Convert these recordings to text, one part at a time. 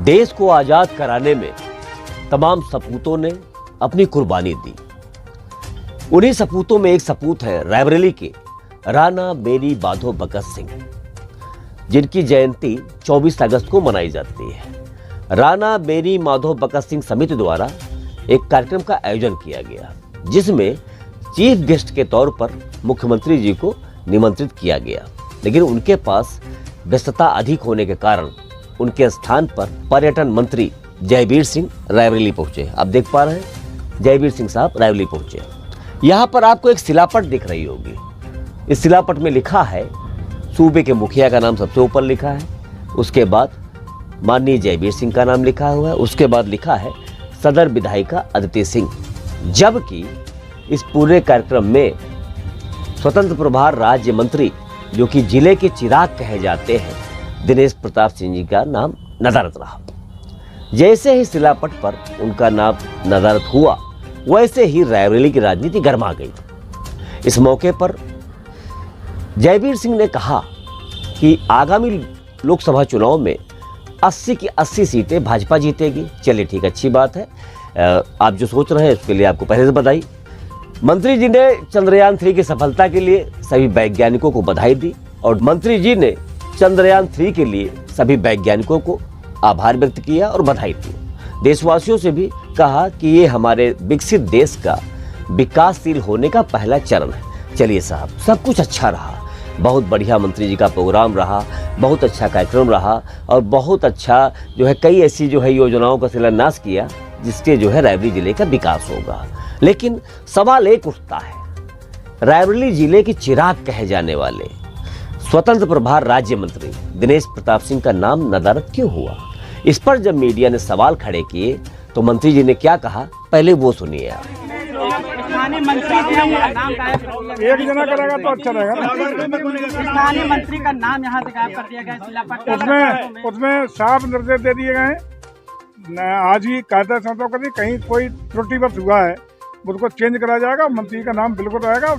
देश को आजाद कराने में तमाम सपूतों ने अपनी कुर्बानी दी। उन्हीं सपूतों में एक सपूत है रायबरेली के राणा मेरी माधो भगत सिंह, जिनकी जयंती 24 अगस्त को मनाई जाती है। राणा मेरी माधो भगत सिंह समिति द्वारा एक कार्यक्रम का आयोजन किया गया, जिसमें चीफ गेस्ट के तौर पर मुख्यमंत्री जी को निमंत्रित किया गया, लेकिन उनके पास व्यस्तता अधिक होने के कारण उनके स्थान पर पर्यटन मंत्री जयवीर सिंह रायबरेली पहुंचे। आप देख पा रहे हैं जयवीर सिंह साहब रायबरेली पहुंचे। यहाँ पर आपको एक शिलापट दिख रही होगी। इस शिलापट में लिखा है, सूबे के मुखिया का नाम सबसे ऊपर लिखा है, उसके बाद माननीय जयवीर सिंह का नाम लिखा हुआ है, उसके बाद लिखा है सदर विधायिका अदिति सिंह। जबकि इस पूरे कार्यक्रम में स्वतंत्र प्रभार राज्य मंत्री, जो कि जिले के चिराग कहे जाते हैं, दिनेश प्रताप सिंह जी का नाम नदारत रहा। जैसे ही शिलापट पर उनका नाम नदारत हुआ, वैसे ही रायबरेली की राजनीति गर्मा गई। इस मौके पर जयवीर सिंह ने कहा कि आगामी लोकसभा चुनाव में 80 की 80 सीटें भाजपा जीतेगी। चलिए ठीक, अच्छी बात है। आप जो सोच रहे हैं उसके लिए आपको पहले से बधाई। मंत्री जी ने चंद्रयान 3 की सफलता के लिए सभी वैज्ञानिकों को बधाई दी और मंत्री जी ने चंद्रयान 3 के लिए सभी वैज्ञानिकों को आभार व्यक्त किया और बधाई दी। देशवासियों से भी कहा कि ये हमारे विकसित देश का विकासशील होने का पहला चरण है। चलिए साहब, सब कुछ अच्छा रहा, बहुत बढ़िया मंत्री जी का प्रोग्राम रहा, बहुत अच्छा कार्यक्रम रहा और बहुत अच्छा जो है कई ऐसी जो है योजनाओं का शिलान्यास किया, जिससे जो है रायबरेली जिले का विकास होगा। लेकिन सवाल एक उठता है, रायबरेली जिले के चिराग कहे जाने वाले स्वतंत्र प्रभार राज्य मंत्री दिनेश प्रताप सिंह का नाम नदारत क्यों हुआ? इस पर जब मीडिया ने सवाल खड़े किए तो मंत्री जी ने क्या कहा, पहले वो सुनिए आप। स्थानीय मंत्री एक जना करेगा तो अच्छा रहेगा। स्थानीय मंत्री का नाम यहाँ से गायब कर दिया गया शिलापट। उसमें साफ निर्देश दे दिए गए हैं, आज ही कायदा संस्थाओं कर दी, कहीं कोई त्रुटिवश हुआ है उसको चेंज करा जाएगा। मंत्री का नाम बिल्कुल रहेगा,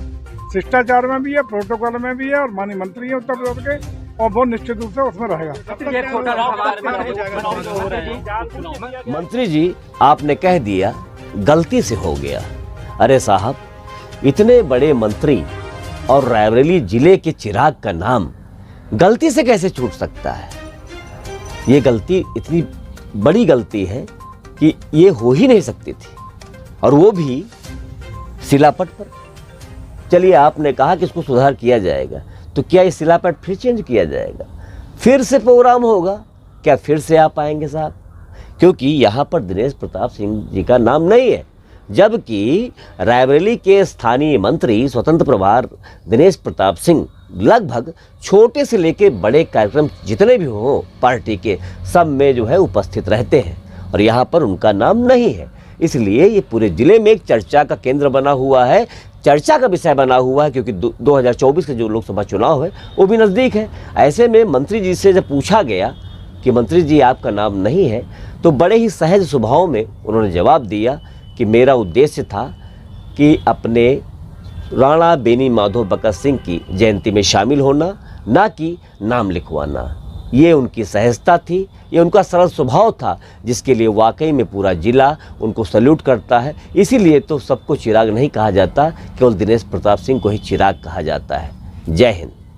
शिष्टाचार में भी है, प्रोटोकॉल में भी है और माननीय मंत्री है उत्तर प्रदेश के, और वो निश्चित रूप से उसमें रहेगा। मंत्री जी, आपने कह दिया गलती से हो गया। अरे साहब, इतने बड़े मंत्री और रायबरेली जिले के चिराग का नाम गलती से कैसे छूट सकता है? ये गलती इतनी बड़ी गलती है कि ये हो ही नहीं सकती थी, और वो भी शिलापट पर। चलिए, आपने कहा कि इसको सुधार किया जाएगा, तो क्या ये शिलापट फिर चेंज किया जाएगा? फिर से प्रोग्राम होगा क्या? फिर से आप आएंगे साहब? क्योंकि यहाँ पर दिनेश प्रताप सिंह जी का नाम नहीं है, जबकि रायबरेली के स्थानीय मंत्री स्वतंत्र प्रभार दिनेश प्रताप सिंह लगभग छोटे से लेके बड़े कार्यक्रम जितने भी हों पार्टी के, सब में जो है उपस्थित रहते हैं, और यहाँ पर उनका नाम नहीं है। इसलिए ये पूरे जिले में एक चर्चा का केंद्र बना हुआ है, चर्चा का विषय बना हुआ है, क्योंकि 2024 के जो लोकसभा चुनाव है वो भी नज़दीक है। ऐसे में मंत्री जी से जब पूछा गया कि मंत्री जी आपका नाम नहीं है, तो बड़े ही सहज स्वभाव में उन्होंने जवाब दिया कि मेरा उद्देश्य था कि अपने राणा बेनी माधो भगत सिंह की जयंती में शामिल होना, ना कि नाम लिखवाना। ये उनकी सहजता थी, ये उनका सरल स्वभाव था, जिसके लिए वाकई में पूरा जिला उनको सैल्यूट करता है। इसीलिए तो सबको चिराग नहीं कहा जाता, केवल दिनेश प्रताप सिंह को ही चिराग कहा जाता है। जय हिंद।